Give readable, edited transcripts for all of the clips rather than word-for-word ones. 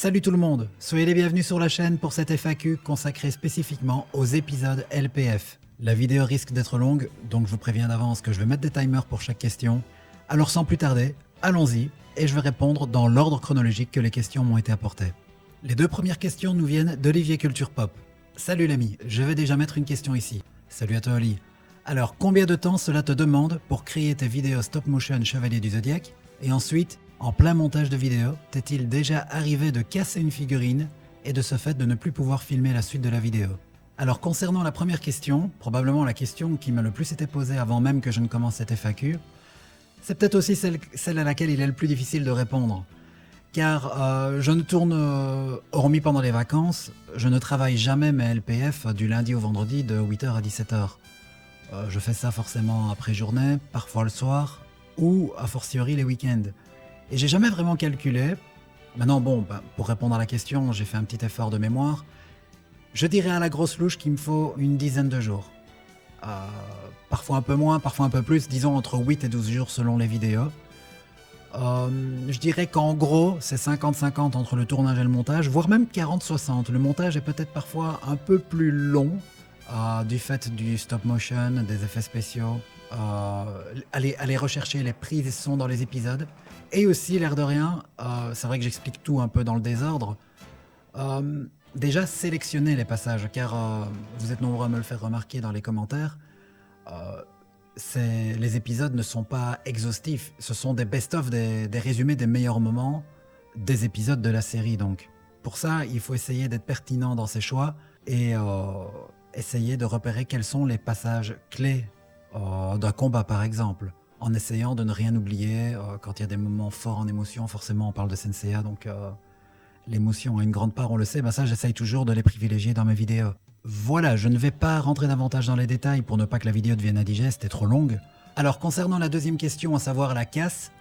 Salut tout le monde, soyez les bienvenus sur la chaîne pour cette FAQ consacrée spécifiquement aux épisodes LPF. La vidéo risque d'être longue, donc je vous préviens d'avance que je vais mettre des timers pour chaque question. Alors sans plus tarder, allons-y, et je vais répondre dans l'ordre chronologique que les questions m'ont été apportées. Les deux premières questions nous viennent d'Olivier Culture Pop. Salut l'ami, je vais déjà mettre une question ici. Salut à toi Oli. Alors combien de temps cela te demande pour créer tes vidéos stop motion Chevalier du Zodiaque? Et ensuite, en plein montage de vidéo, t'est-il déjà arrivé de casser une figurine et de ce fait de ne plus pouvoir filmer la suite de la vidéo? Alors concernant la première question, probablement la question qui m'a le plus été posée avant même que je ne commence cette FAQ, c'est peut-être aussi celle à laquelle il est le plus difficile de répondre. Car je ne tourne, hormis pendant les vacances, je ne travaille jamais mes LPF du lundi au vendredi de 8h à 17h. Je fais ça forcément après journée, parfois le soir, ou a fortiori les week-ends. Et j'ai jamais vraiment calculé. Maintenant, bon, pour répondre à la question, j'ai fait un petit effort de mémoire. Je dirais à la grosse louche qu'il me faut une dizaine de jours. Parfois un peu moins, parfois un peu plus, disons entre 8 et 12 jours selon les vidéos. Je dirais qu'en gros, c'est 50-50 entre le tournage et le montage, voire même 40-60. Le montage est peut-être parfois un peu plus long, du fait du stop motion, des effets spéciaux, aller rechercher les prises et sons dans les épisodes. Et aussi, l'air de rien, c'est vrai que j'explique tout un peu dans le désordre, déjà sélectionner les passages, car vous êtes nombreux à me le faire remarquer dans les commentaires, les épisodes ne sont pas exhaustifs, ce sont des best-of, des résumés des meilleurs moments des épisodes de la série. Donc pour ça, il faut essayer d'être pertinent dans ses choix et essayer de repérer quels sont les passages clés d'un combat par exemple, en essayant de ne rien oublier. Quand il y a des moments forts en émotion, forcément on parle de Senseiya, donc l'émotion a une grande part, on le sait, ça j'essaye toujours de les privilégier dans mes vidéos. Voilà, je ne vais pas rentrer davantage dans les détails pour ne pas que la vidéo devienne indigeste et trop longue. Alors concernant la deuxième question, à savoir la casse,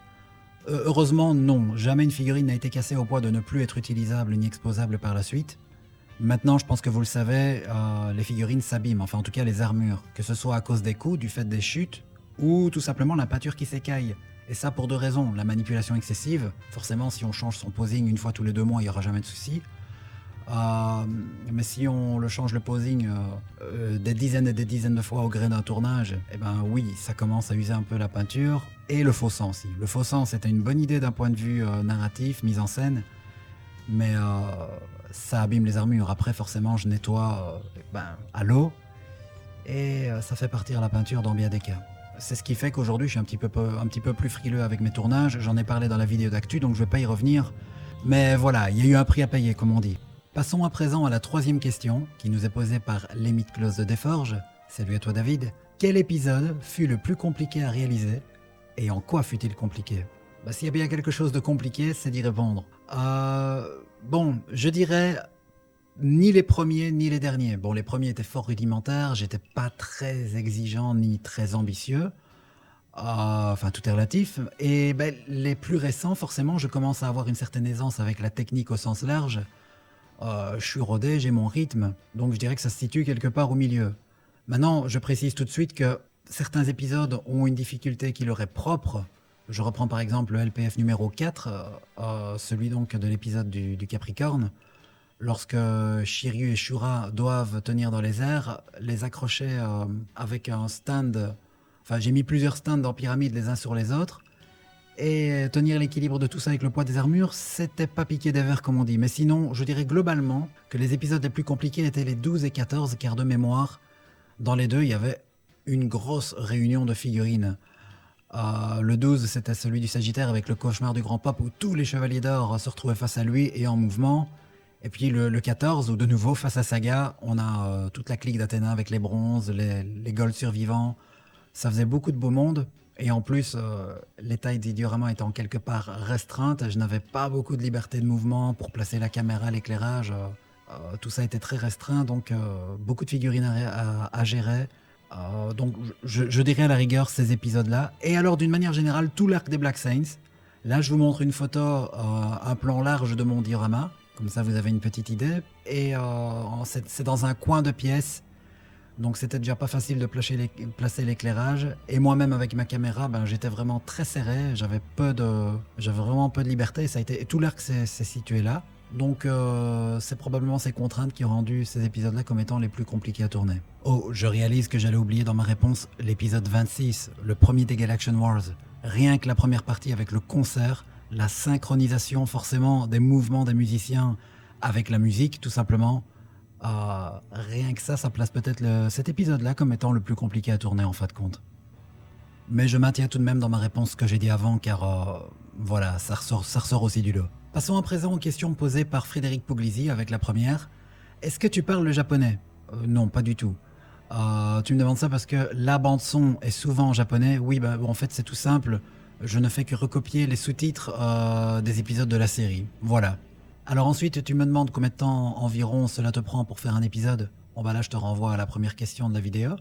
heureusement non, jamais une figurine n'a été cassée au point de ne plus être utilisable ni exposable par la suite. Maintenant, je pense que vous le savez, les figurines s'abîment, enfin en tout cas les armures, que ce soit à cause des coups, du fait des chutes, ou tout simplement la peinture qui s'écaille. Et ça pour deux raisons, la manipulation excessive, forcément si on change son posing une fois tous les 2 mois, il n'y aura jamais de souci. Mais si on le change le posing des dizaines et des dizaines de fois au gré d'un tournage, eh ben oui, ça commence à user un peu la peinture, et le faux sang aussi. Le faux sang, c'était une bonne idée d'un point de vue narratif, mise en scène, mais ça abîme les armures. Après, forcément, je nettoie à l'eau, et ça fait partir la peinture dans bien des cas. C'est ce qui fait qu'aujourd'hui, je suis un petit peu plus frileux avec mes tournages. J'en ai parlé dans la vidéo d'actu, donc je vais pas y revenir. Mais voilà, il y a eu un prix à payer, comme on dit. Passons à présent à la troisième question, qui nous est posée par Limite Close de Desforges. Salut à toi David. Quel épisode fut le plus compliqué à réaliser, et en quoi fut-il compliqué? S'il y a bien quelque chose de compliqué, c'est d'y répondre. Bon, je dirais ni les premiers ni les derniers. Bon, les premiers étaient fort rudimentaires, j'étais pas très exigeant ni très ambitieux. Enfin, tout est relatif. Et les plus récents, forcément, je commence à avoir une certaine aisance avec la technique au sens large. Je suis rodé, j'ai mon rythme, donc je dirais que ça se situe quelque part au milieu. Maintenant, je précise tout de suite que certains épisodes ont une difficulté qui leur est propre. Je reprends par exemple le LPF numéro 4, celui donc de l'épisode du Capricorne. Lorsque Shiryu et Shura doivent tenir dans les airs, les accrocher avec un stand. Enfin, j'ai mis plusieurs stands en pyramide les uns sur les autres. Et tenir l'équilibre de tout ça avec le poids des armures, c'était pas piquer des verres comme on dit. Mais sinon, je dirais globalement que les épisodes les plus compliqués étaient les 12 et 14, car de mémoire, dans les deux, il y avait une grosse réunion de figurines. Le 12, c'était celui du Sagittaire avec le cauchemar du Grand Pop, où tous les chevaliers d'or se retrouvaient face à lui et en mouvement. Et puis le 14, où de nouveau, face à Saga, on a toute la clique d'Athéna avec les bronzes, les golds survivants. Ça faisait beaucoup de beau monde. Et en plus, les tailles des dioramas étant quelque part restreintes, je n'avais pas beaucoup de liberté de mouvement pour placer la caméra, l'éclairage. Tout ça était très restreint, donc beaucoup de figurines à gérer. Donc je dirais à la rigueur ces épisodes-là. Et alors d'une manière générale, tout l'arc des Black Saints. Là, je vous montre une photo, un plan large de mon diorama. Comme ça, vous avez une petite idée. Et c'est dans un coin de pièce. Donc c'était déjà pas facile de placer l'éclairage. Et moi-même avec ma caméra, j'étais vraiment très serré. J'avais vraiment peu de liberté. Et tout l'arc s'est situé là. Donc c'est probablement ces contraintes qui ont rendu ces épisodes-là comme étant les plus compliqués à tourner. Oh, je réalise que j'allais oublier dans ma réponse l'épisode 26, le premier des Galaxian Wars. Rien que la première partie avec le concert, la synchronisation forcément des mouvements des musiciens avec la musique tout simplement. Rien que ça place peut-être cet épisode-là comme étant le plus compliqué à tourner en fin de compte. Mais je maintiens tout de même dans ma réponse ce que j'ai dit avant car voilà, ça ressort aussi du lot. Passons à présent aux questions posées par Frédéric Puglisi avec la première. Est-ce que tu parles le japonais ? Non, pas du tout. Tu me demandes ça parce que la bande-son est souvent en japonais. Oui, bah, en fait, c'est tout simple. Je ne fais que recopier les sous-titres des épisodes de la série. Voilà. Alors ensuite, tu me demandes combien de temps environ cela te prend pour faire un épisode. Bon bah là, je te renvoie à la première question de la vidéo.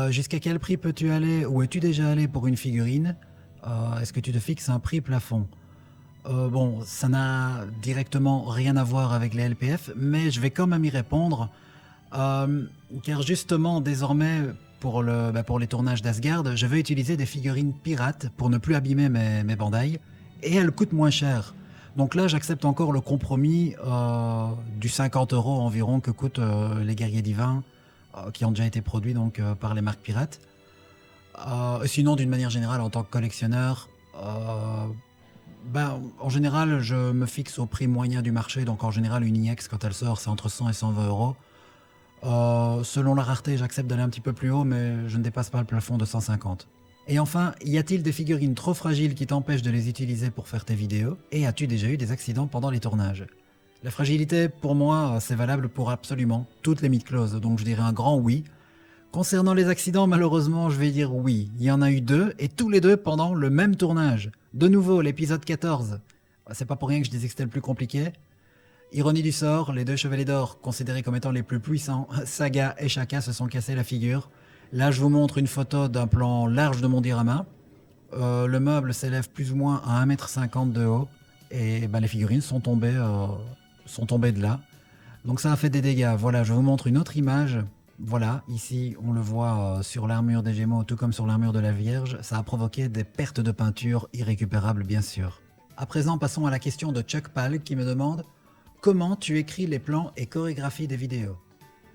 Jusqu'à quel prix peux-tu aller ou es-tu déjà allé pour une figurine ? Est-ce que tu te fixes un prix plafond ? Bon, ça n'a directement rien à voir avec les LPF, mais je vais quand même y répondre, car justement, désormais, pour les tournages d'Asgard, je vais utiliser des figurines pirates pour ne plus abîmer mes Bandai, et elles coûtent moins cher. Donc là, j'accepte encore le compromis du 50 € environ que coûtent les guerriers divins, qui ont déjà été produits donc, par les marques pirates. Sinon, d'une manière générale, en tant que collectionneur, en général, je me fixe au prix moyen du marché. Donc en général, une IX, quand elle sort, c'est entre 100 et 120 €. Selon la rareté, j'accepte d'aller un petit peu plus haut, mais je ne dépasse pas le plafond de 150. Et enfin, y a-t-il des figurines trop fragiles qui t'empêchent de les utiliser pour faire tes vidéos ? Et as-tu déjà eu des accidents pendant les tournages ? La fragilité, pour moi, c'est valable pour absolument toutes les mid-closes, donc je dirais un grand oui. Concernant les accidents, malheureusement, je vais dire oui. Il y en a eu 2, et tous les 2 pendant le même tournage. De nouveau, l'épisode 14. C'est pas pour rien que je disais que c'était le plus compliqué. Ironie du sort, les 2 chevaliers d'or, considérés comme étant les plus puissants, Saga et Shaka, se sont cassés la figure. Là, je vous montre une photo d'un plan large de mon diorama. Le meuble s'élève plus ou moins à 1,50 m de haut. Et les figurines sont tombées de là. Donc ça a fait des dégâts. Voilà, je vous montre une autre image. Voilà, ici on le voit sur l'armure des Gémeaux, tout comme sur l'armure de la Vierge, ça a provoqué des pertes de peinture irrécupérables bien sûr. À présent, passons à la question de Chuck Pal qui me demande « Comment tu écris les plans et chorégraphies des vidéos ?»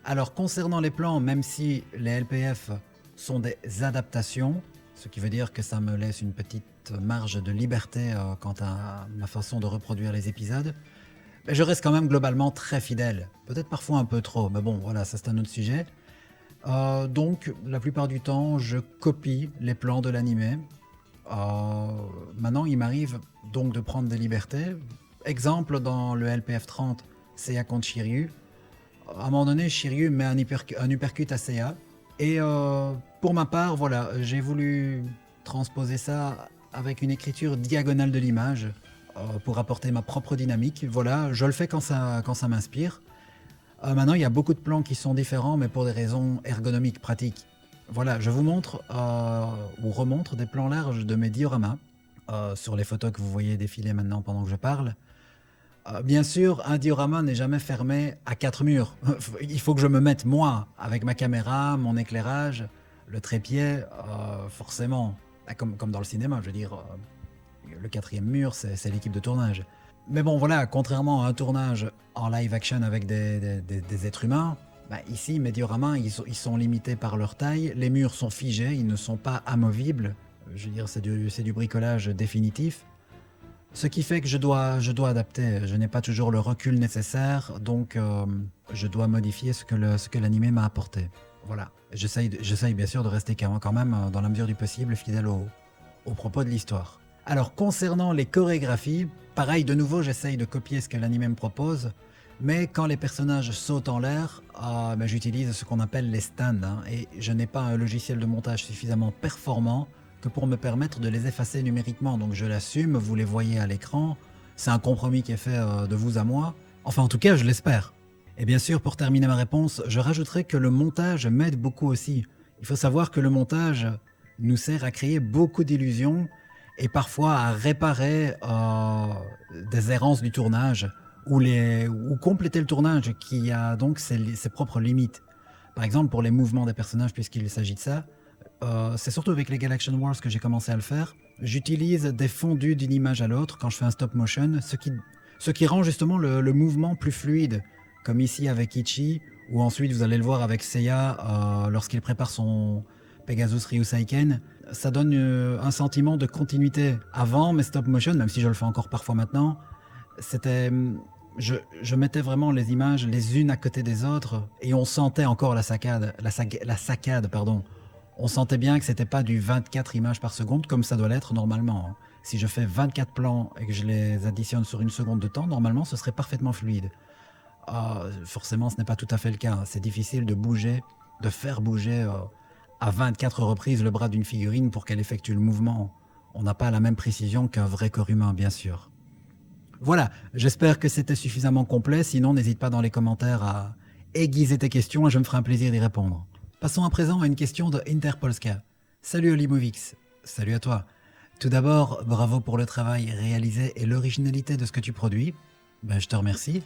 Alors concernant les plans, même si les LPF sont des adaptations, ce qui veut dire que ça me laisse une petite marge de liberté quant à ma façon de reproduire les épisodes, mais je reste quand même globalement très fidèle. Peut-être parfois un peu trop, mais bon, voilà, ça c'est un autre sujet. Donc, la plupart du temps, je copie les plans de l'animé. Maintenant, il m'arrive donc de prendre des libertés. Exemple, dans le LPF 30, Seiya contre Shiryu. À un moment donné, Shiryu met un uppercut à Seiya. Et pour ma part, voilà, j'ai voulu transposer ça avec une écriture diagonale de l'image. Pour apporter ma propre dynamique. Voilà, je le fais quand ça m'inspire. Maintenant, il y a beaucoup de plans qui sont différents, mais pour des raisons ergonomiques, pratiques. Voilà, je vous montre ou remontre des plans larges de mes dioramas sur les photos que vous voyez défiler maintenant pendant que je parle. Bien sûr, un diorama n'est jamais fermé à 4 murs. Il faut que je me mette, moi, avec ma caméra, mon éclairage, le trépied, forcément, comme dans le cinéma, je veux dire... Le 4e mur, c'est l'équipe de tournage. Mais bon, voilà, contrairement à un tournage en live action avec des êtres humains, ici, mes dioramas, ils sont limités par leur taille. Les murs sont figés, ils ne sont pas amovibles. Je veux dire, c'est du bricolage définitif. Ce qui fait que je dois adapter. Je n'ai pas toujours le recul nécessaire, donc je dois modifier ce que l'animé m'a apporté. Voilà. J'essaye bien sûr de rester quand même, dans la mesure du possible, fidèle au propos de l'histoire. Alors concernant les chorégraphies, pareil de nouveau j'essaye de copier ce que l'anime me propose, mais quand les personnages sautent en l'air, j'utilise ce qu'on appelle les stands, et je n'ai pas un logiciel de montage suffisamment performant que pour me permettre de les effacer numériquement, donc je l'assume, vous les voyez à l'écran, c'est un compromis qui est fait de vous à moi, enfin en tout cas je l'espère. Et bien sûr pour terminer ma réponse, je rajouterai que le montage m'aide beaucoup aussi. Il faut savoir que le montage nous sert à créer beaucoup d'illusions, et parfois à réparer des errances du tournage ou compléter le tournage qui a donc ses propres limites. Par exemple, pour les mouvements des personnages, puisqu'il s'agit de ça, c'est surtout avec les Galaxian Wars que j'ai commencé à le faire. J'utilise des fondus d'une image à l'autre quand je fais un stop motion, Ce qui rend justement le mouvement plus fluide, comme ici avec Ichi, ou ensuite vous allez le voir avec Seiya lorsqu'il prépare son Pegasus Ryusaiken. Ça donne un sentiment de continuité. Avant mes stop motion, même si je le fais encore parfois maintenant, c'était... Je mettais vraiment les images les unes à côté des autres et on sentait encore la saccade, pardon. On sentait bien que c'était pas du 24 images par seconde comme ça doit l'être normalement, hein. Si je fais 24 plans et que je les additionne sur une seconde de temps, normalement ce serait parfaitement fluide. Forcément, ce n'est pas tout à fait le cas. C'est difficile de bouger, de faire bouger à 24 reprises le bras d'une figurine pour qu'elle effectue le mouvement. On n'a pas la même précision qu'un vrai corps humain, bien sûr. Voilà, j'espère que c'était suffisamment complet. Sinon, n'hésite pas dans les commentaires à aiguiser tes questions et je me ferai un plaisir d'y répondre. Passons à présent à une question de Interpolska. Salut Olimovix, salut à toi. Tout d'abord, bravo pour le travail réalisé et l'originalité de ce que tu produis. Je te remercie.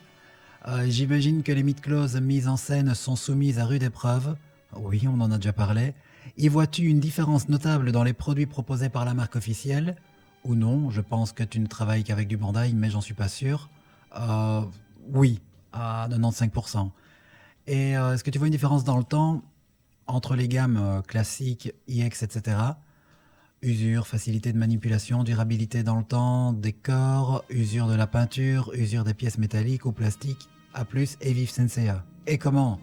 J'imagine que les mythes-closes mises en scène sont soumises à rude épreuve. Oui, on en a déjà parlé. Y vois-tu une différence notable dans les produits proposés par la marque officielle ? Ou non, je pense que tu ne travailles qu'avec du Bandai, mais j'en suis pas sûr. Oui, à 95%. Et est-ce que tu vois une différence dans le temps entre les gammes classiques, IX, etc. Usure, facilité de manipulation, durabilité dans le temps, décor, usure de la peinture, usure des pièces métalliques ou plastiques, A+, et Vive Senseiya. Et comment ?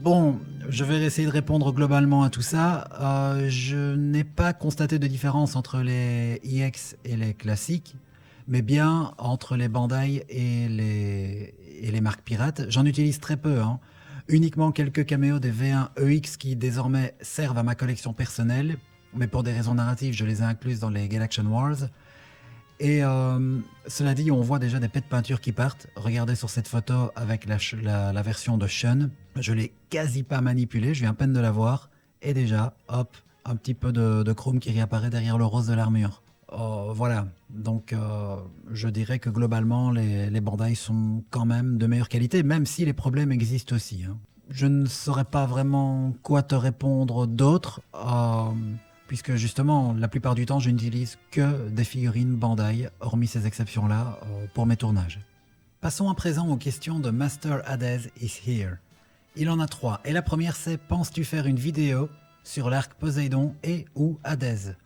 Bon, je vais essayer de répondre globalement à tout ça. Je n'ai pas constaté de différence entre les IX et les classiques, mais bien entre les Bandai et les marques pirates. J'en utilise très peu, hein. Uniquement quelques caméos des V1 EX qui désormais servent à ma collection personnelle, mais pour des raisons narratives, je les ai incluses dans les Galaxian Wars. Et cela dit, on voit déjà des pets de peinture qui partent. Regardez sur cette photo avec la version de Shun. Je l'ai quasi pas manipulée, je viens à peine de la voir. Et déjà, hop, un petit peu de chrome qui réapparaît derrière le rose de l'armure. Voilà, donc je dirais que globalement, les Bandai sont quand même de meilleure qualité, même si les problèmes existent aussi, hein. Je ne saurais pas vraiment quoi te répondre d'autre. Puisque justement, la plupart du temps, je n'utilise que des figurines Bandai, hormis ces exceptions-là, pour mes tournages. Passons à présent aux questions de Master Hades is Here. Il en a 3, et la première c'est « Penses-tu faire une vidéo sur l'arc Poséidon et ou Hades ?»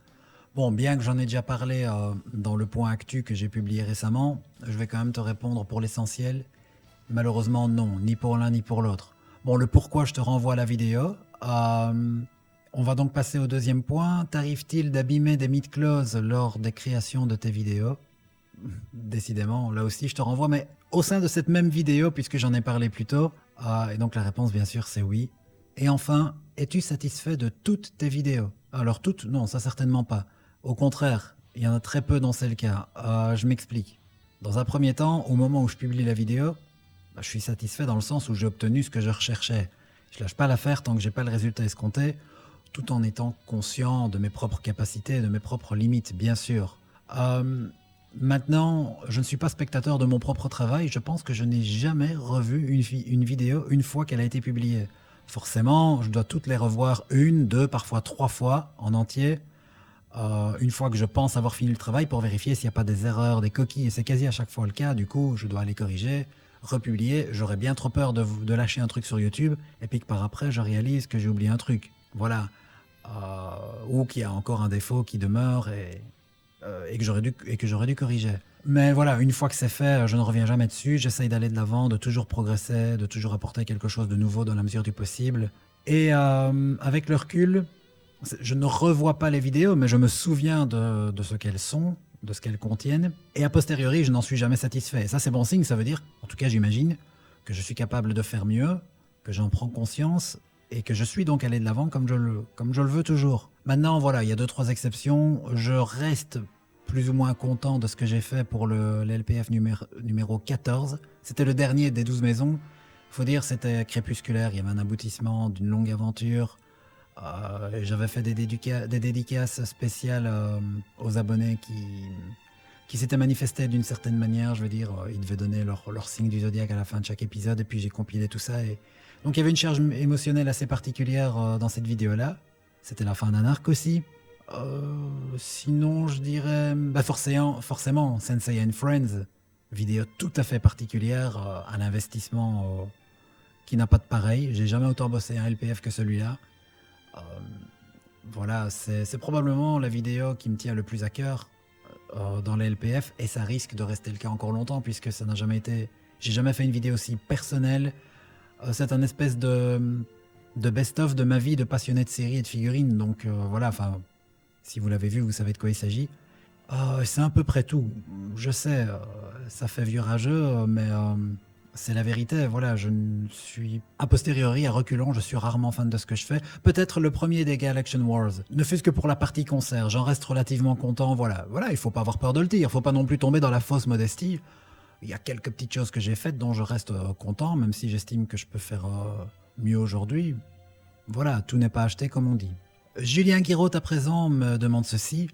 Bon, bien que j'en ai déjà parlé dans le point actu que j'ai publié récemment, je vais quand même te répondre pour l'essentiel. Malheureusement non, ni pour l'un ni pour l'autre. Bon, le pourquoi, je te renvoie à la vidéo. On va donc passer au deuxième point. T'arrive-t-il d'abîmer des mythes-closes lors des créations de tes vidéos ? Décidément, là aussi je te renvoie, mais au sein de cette même vidéo, puisque j'en ai parlé plus tôt, et donc la réponse bien sûr c'est oui. Et enfin, es-tu satisfait de toutes tes vidéos ? Alors toutes, non, ça certainement pas. Au contraire, il y en a très peu dont c'est le cas. Je m'explique. Dans un premier temps, au moment où je publie la vidéo, je suis satisfait dans le sens où j'ai obtenu ce que je recherchais. Je lâche pas l'affaire tant que j'ai pas le résultat escompté, tout en étant conscient de mes propres capacités, de mes propres limites, bien sûr. Maintenant, je ne suis pas spectateur de mon propre travail, je pense que je n'ai jamais revu une vidéo une fois qu'elle a été publiée. Forcément, je dois toutes les revoir une, deux, parfois 3 fois en entier, une fois que je pense avoir fini le travail pour vérifier s'il n'y a pas des erreurs, des coquilles, et c'est quasi à chaque fois le cas, du coup je dois aller corriger, republier, j'aurais bien trop peur de lâcher un truc sur YouTube, et puis que par après je réalise que j'ai oublié un truc, voilà, ou qu'il y a encore un défaut qui demeure et que j'aurais dû corriger. Mais voilà, une fois que c'est fait, je ne reviens jamais dessus, j'essaye d'aller de l'avant, de toujours progresser, de toujours apporter quelque chose de nouveau dans la mesure du possible. Et avec le recul, je ne revois pas les vidéos, mais je me souviens de ce qu'elles sont, de ce qu'elles contiennent. Et a posteriori, je n'en suis jamais satisfait. Et ça, c'est bon signe, ça veut dire, en tout cas j'imagine, que je suis capable de faire mieux, que j'en prends conscience, et que je suis donc allé de l'avant comme je le veux toujours. Maintenant, voilà, il y a 2-3 exceptions. Je reste plus ou moins content de ce que j'ai fait pour le LPF numéro 14. C'était le dernier des 12 maisons. Faut dire, c'était crépusculaire, il y avait un aboutissement d'une longue aventure. J'avais fait des dédicaces spéciales aux abonnés qui s'étaient manifestés d'une certaine manière. Je veux dire, ils devaient donner leur signe du zodiaque à la fin de chaque épisode, et puis j'ai compilé tout ça. Donc il y avait une charge émotionnelle assez particulière dans cette vidéo-là. C'était la fin d'un arc aussi. Sinon, je dirais... forcément, Sensei and Friends. Vidéo tout à fait particulière, un investissement qui n'a pas de pareil. J'ai jamais autant bossé un LPF que celui-là. Euh, voilà, c'est probablement la vidéo qui me tient le plus à cœur dans les LPF et ça risque de rester le cas encore longtemps puisque ça n'a jamais été... J'ai jamais fait une vidéo aussi personnelle. C'est un espèce de best-of de ma vie de passionné de séries et de figurines. Donc voilà, enfin, si vous l'avez vu, vous savez de quoi il s'agit. C'est à peu près tout. Je sais, ça fait vieux rageux, mais c'est la vérité. Voilà, je ne suis a posteriori, à reculons, je suis rarement fan de ce que je fais. Peut-être le premier des Gal Action Wars, ne fût-ce que pour la partie concert. J'en reste relativement content. Voilà, il faut pas avoir peur de le dire. Il faut pas non plus tomber dans la fausse modestie. Il y a quelques petites choses que j'ai faites dont je reste content, même si j'estime que je peux faire mieux aujourd'hui. Voilà, tout n'est pas acheté comme on dit. Julien Guiraud à présent me demande ceci.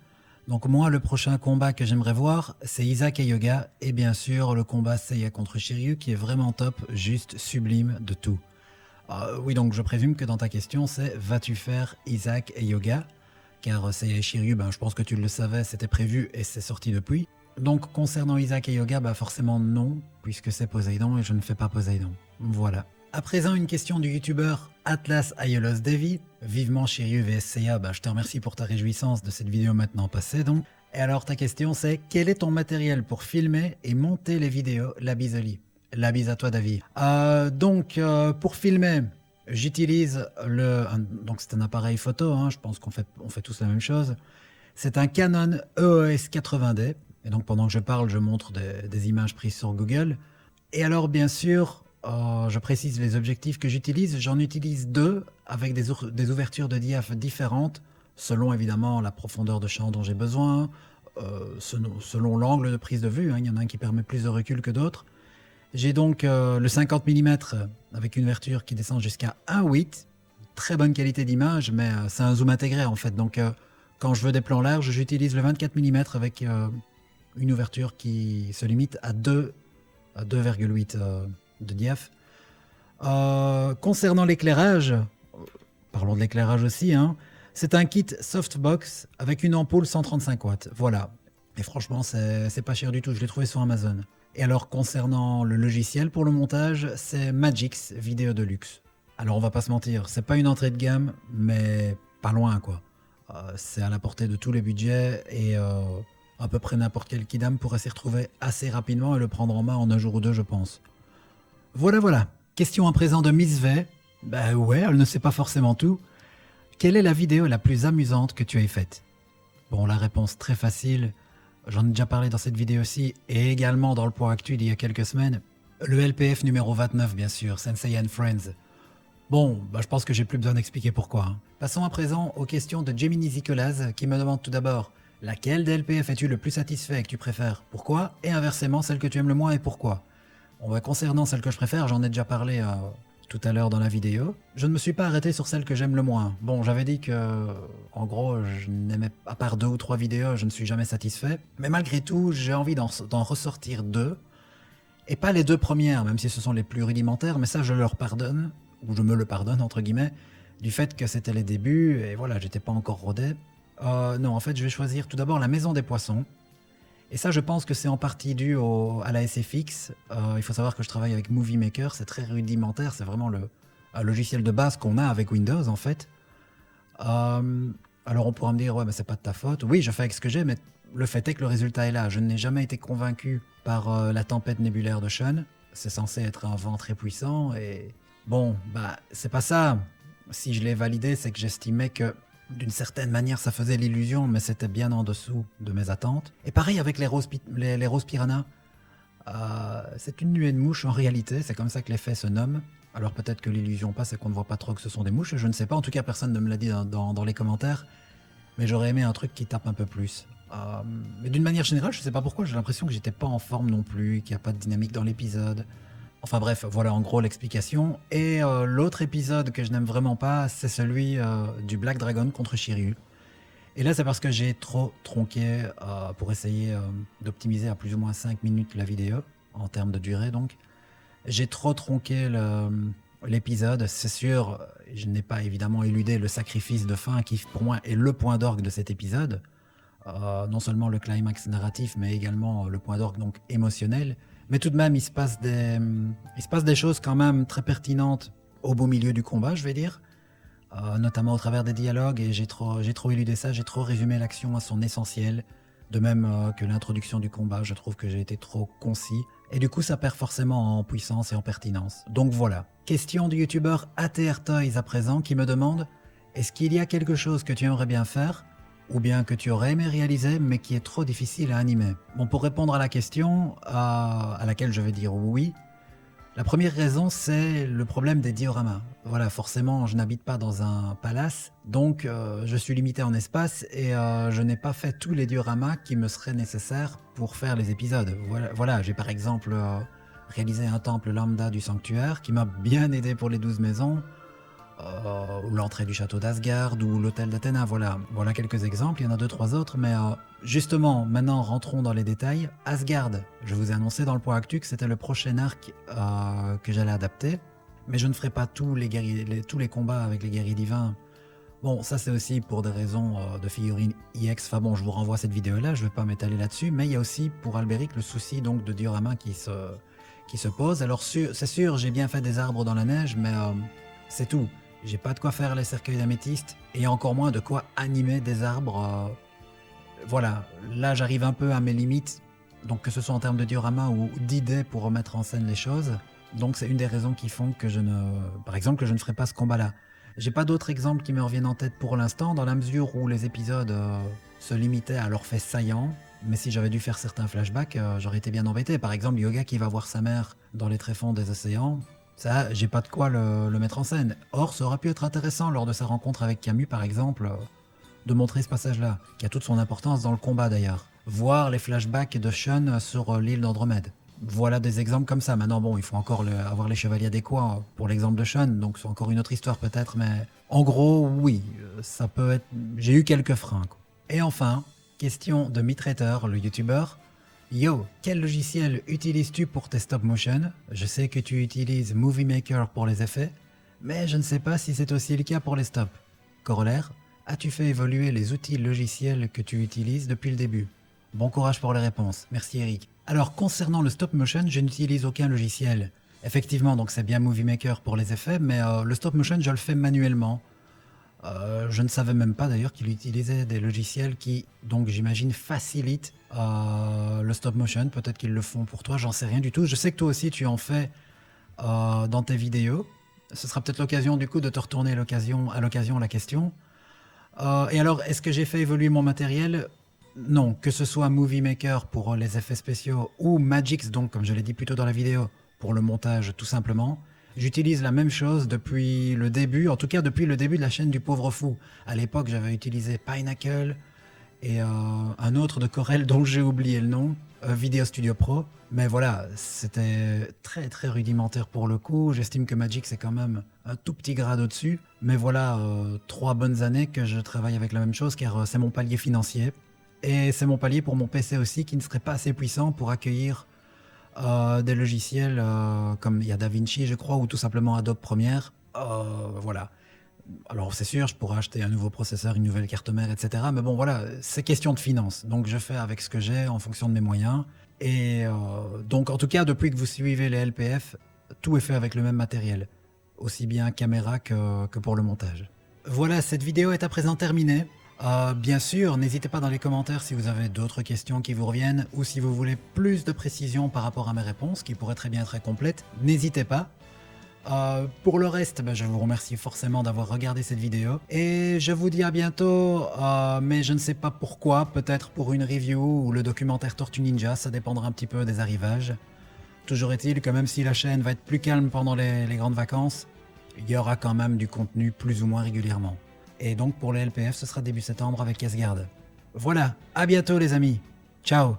Donc moi, le prochain combat que j'aimerais voir, c'est Isaac et Yoga, et bien sûr le combat Seiya contre Shiryu qui est vraiment top, juste sublime de tout. Oui, donc je présume que dans ta question, c'est vas-tu faire Isaac et Yoga? Car Seiya et Shiryu, je pense que tu le savais, c'était prévu et c'est sorti depuis. Donc concernant Isaac et Yoga, forcément non, puisque c'est Poséidon et je ne fais pas Poséidon. Voilà. À présent, une question du youtubeur Atlas Ayolos Devi. Vivement Shiryu vs Seiya, je te remercie pour ta réjouissance de cette vidéo maintenant passée donc. Et alors ta question c'est, quel est ton matériel pour filmer et monter les vidéos? La bise Oli. La bise à toi David. Pour filmer, j'utilise donc c'est un appareil photo, je pense qu'on fait tous la même chose. C'est un Canon EOS 80D. Et donc pendant que je parle, je montre des images prises sur Google. Et alors bien sûr, je précise les objectifs que j'utilise. J'en utilise 2 avec des ouvertures de diaph différentes, selon évidemment la profondeur de champ dont j'ai besoin, selon l'angle de prise de vue. Il y en a un qui permet plus de recul que d'autres. J'ai donc le 50 mm avec une ouverture qui descend jusqu'à 1.8. Très bonne qualité d'image, mais c'est un zoom intégré en fait. Donc quand je veux des plans larges, j'utilise le 24 mm avec une ouverture qui se limite à 2,8 de diaph. Concernant l'éclairage, parlons de l'éclairage aussi, c'est un kit softbox avec une ampoule 135 watts. Voilà. Et franchement, c'est pas cher du tout. Je l'ai trouvé sur Amazon. Et alors, concernant le logiciel pour le montage, c'est Magix Vidéo Deluxe. Alors, on va pas se mentir, c'est pas une entrée de gamme, mais pas loin, quoi. C'est à la portée de tous les budgets et à peu près n'importe quel kidam pourrait s'y retrouver assez rapidement et le prendre en main en un jour ou deux, je pense. Voilà. Question à présent de Miss V. Ouais, elle ne sait pas forcément tout. Quelle est la vidéo la plus amusante que tu aies faite? Bon, la réponse très facile. J'en ai déjà parlé dans cette vidéo-ci et également dans le point actu d'il y a quelques semaines. Le LPF numéro 29, bien sûr, Sensei and Friends. Bon, je pense que j'ai plus besoin d'expliquer pourquoi. Passons à présent aux questions de Gemini Zicolaz qui me demande tout d'abord laquelle des LPF es-tu le plus satisfait et que tu préfères? Pourquoi? Et inversement, celle que tu aimes le moins et pourquoi? Concernant celle que je préfère, j'en ai déjà parlé tout à l'heure dans la vidéo. Je ne me suis pas arrêté sur celle que j'aime le moins. Bon, j'avais dit que, en gros, je n'aimais, à part 2 ou 3 vidéos, je ne suis jamais satisfait. Mais malgré tout, j'ai envie d'en ressortir 2. Et pas les 2 premières, même si ce sont les plus rudimentaires, mais ça je leur pardonne, ou je me le pardonne entre guillemets, du fait que c'était les débuts, et voilà, j'étais pas encore rodé. Non, en fait, je vais choisir tout d'abord La Maison des Poissons. Et ça, je pense que c'est en partie dû à la SFX. Il faut savoir que je travaille avec Movie Maker, c'est très rudimentaire, c'est vraiment le logiciel de base qu'on a avec Windows, en fait. Alors on pourra me dire, ouais, mais c'est pas de ta faute. Oui, je fais avec ce que j'ai, mais le fait est que le résultat est là. Je n'ai jamais été convaincu par la tempête nébulaire de Sean. C'est censé être un vent très puissant, et bon, c'est pas ça. Si je l'ai validé, c'est que j'estimais que d'une certaine manière, ça faisait l'illusion, mais c'était bien en dessous de mes attentes. Et pareil avec les roses piranhas. C'est une nuée de mouches en réalité, c'est comme ça que l'effet se nomme. Alors peut-être que l'illusion passe et qu'on ne voit pas trop que ce sont des mouches, je ne sais pas. En tout cas, personne ne me l'a dit dans les commentaires. Mais j'aurais aimé un truc qui tape un peu plus. Mais d'une manière générale, je ne sais pas pourquoi, j'ai l'impression que j'étais pas en forme non plus, qu'il n'y a pas de dynamique dans l'épisode. Enfin bref, voilà en gros l'explication. Et l'autre épisode que je n'aime vraiment pas, c'est celui du Black Dragon contre Shiryu. Et là, c'est parce que j'ai trop tronqué pour essayer d'optimiser à plus ou moins 5 minutes la vidéo, en termes de durée donc. J'ai trop tronqué l'épisode, c'est sûr, je n'ai pas évidemment éludé le sacrifice de fin qui pour moi est le point d'orgue de cet épisode. Non seulement le climax narratif, mais également le point d'orgue donc émotionnel. Mais tout de même, il se passe des choses quand même très pertinentes au beau milieu du combat, je vais dire. Notamment au travers des dialogues, et j'ai trop éludé ça, j'ai trop résumé l'action à son essentiel. De même que l'introduction du combat, je trouve que j'ai été trop concis. Et du coup, ça perd forcément en puissance et en pertinence. Donc voilà. Question du youtubeur ATR Toys à présent qui me demande: est-ce qu'il y a quelque chose que tu aimerais bien faire, ou bien que tu aurais aimé réaliser, mais qui est trop difficile à animer? Bon, pour répondre à la question, à laquelle je vais dire oui, la première raison, c'est le problème des dioramas. Voilà, forcément, je n'habite pas dans un palace, donc je suis limité en espace et je n'ai pas fait tous les dioramas qui me seraient nécessaires pour faire les épisodes. Voilà, j'ai par exemple réalisé un temple lambda du sanctuaire qui m'a bien aidé pour les 12 maisons, ou l'entrée du château d'Asgard, ou l'hôtel d'Athéna, voilà quelques exemples, il y en a 2-3 autres, mais justement, maintenant rentrons dans les détails. Asgard, je vous ai annoncé dans le point actu que c'était le prochain arc que j'allais adapter, mais je ne ferai pas tous les combats avec les guerriers divins. Bon, ça c'est aussi pour des raisons de figurines EX, enfin bon, je vous renvoie à cette vidéo-là, je ne vais pas m'étaler là-dessus, mais il y a aussi pour Albéric le souci donc de diorama qui se pose. Alors c'est sûr, j'ai bien fait des arbres dans la neige, mais c'est tout. J'ai pas de quoi faire les cercueils d'améthyste, et encore moins de quoi animer des arbres. Voilà, là j'arrive un peu à mes limites, donc que ce soit en termes de diorama ou d'idées pour remettre en scène les choses. Donc c'est une des raisons qui font que par exemple, que je ne ferai pas ce combat-là. J'ai pas d'autres exemples qui me reviennent en tête pour l'instant, dans la mesure où les épisodes se limitaient à leurs faits saillants. Mais si j'avais dû faire certains flashbacks, j'aurais été bien embêté. Par exemple, Yoga qui va voir sa mère dans les tréfonds des océans. Ça, j'ai pas de quoi le mettre en scène. Or, ça aurait pu être intéressant lors de sa rencontre avec Camus, par exemple, de montrer ce passage-là, qui a toute son importance dans le combat d'ailleurs. Voir les flashbacks de Sean sur l'île d'Andromède. Voilà des exemples comme ça. Maintenant, bon, il faut encore avoir les chevaliers adéquats pour l'exemple de Sean, donc c'est encore une autre histoire peut-être, mais en gros, oui, ça peut être... J'ai eu quelques freins, quoi. Et enfin, question de MeTrader, le youtubeur. Yo, quel logiciel utilises-tu pour tes stop motion? Je sais que tu utilises Movie Maker pour les effets, mais je ne sais pas si c'est aussi le cas pour les stops. Corollaire, as-tu fait évoluer les outils logiciels que tu utilises depuis le début? Bon courage pour les réponses, merci Eric. Alors concernant le stop motion, je n'utilise aucun logiciel. Effectivement, donc c'est bien Movie Maker pour les effets, mais le stop motion je le fais manuellement. Je ne savais même pas d'ailleurs qu'il utilisait des logiciels qui, donc j'imagine, facilitent le stop motion. Peut-être qu'ils le font pour toi, j'en sais rien du tout. Je sais que toi aussi tu en fais dans tes vidéos. Ce sera peut-être l'occasion du coup de te retourner à l'occasion la question. Et alors, est-ce que j'ai fait évoluer mon matériel? Non, que ce soit Movie Maker pour les effets spéciaux ou Magix, donc comme je l'ai dit plus tôt dans la vidéo, pour le montage tout simplement. J'utilise la même chose depuis le début, en tout cas depuis le début de la chaîne du Pauvre Fou. À l'époque, j'avais utilisé Pineapple et un autre de Corel dont j'ai oublié le nom, Video Studio Pro. Mais voilà, c'était très très rudimentaire pour le coup. J'estime que Magix c'est quand même un tout petit grade au-dessus. Mais voilà, 3 bonnes années que je travaille avec la même chose, car c'est mon palier financier. Et c'est mon palier pour mon PC aussi, qui ne serait pas assez puissant pour accueillir des logiciels comme il y a DaVinci je crois, ou tout simplement Adobe Premiere. Voilà. Alors c'est sûr, je pourrais acheter un nouveau processeur, une nouvelle carte mère, etc. Mais bon voilà, c'est question de finances. Donc je fais avec ce que j'ai en fonction de mes moyens. Et donc en tout cas, depuis que vous suivez les LPF, tout est fait avec le même matériel. Aussi bien caméra que pour le montage. Voilà, cette vidéo est à présent terminée. Bien sûr, n'hésitez pas dans les commentaires si vous avez d'autres questions qui vous reviennent ou si vous voulez plus de précision par rapport à mes réponses, qui pourraient très bien être complètes, n'hésitez pas. Pour le reste, je vous remercie forcément d'avoir regardé cette vidéo et je vous dis à bientôt, mais je ne sais pas pourquoi, peut-être pour une review ou le documentaire Tortue Ninja, ça dépendra un petit peu des arrivages. Toujours est-il que même si la chaîne va être plus calme pendant les grandes vacances, il y aura quand même du contenu plus ou moins régulièrement. Et donc pour les LPF, ce sera début septembre avec Asgard. Voilà, à bientôt les amis. Ciao.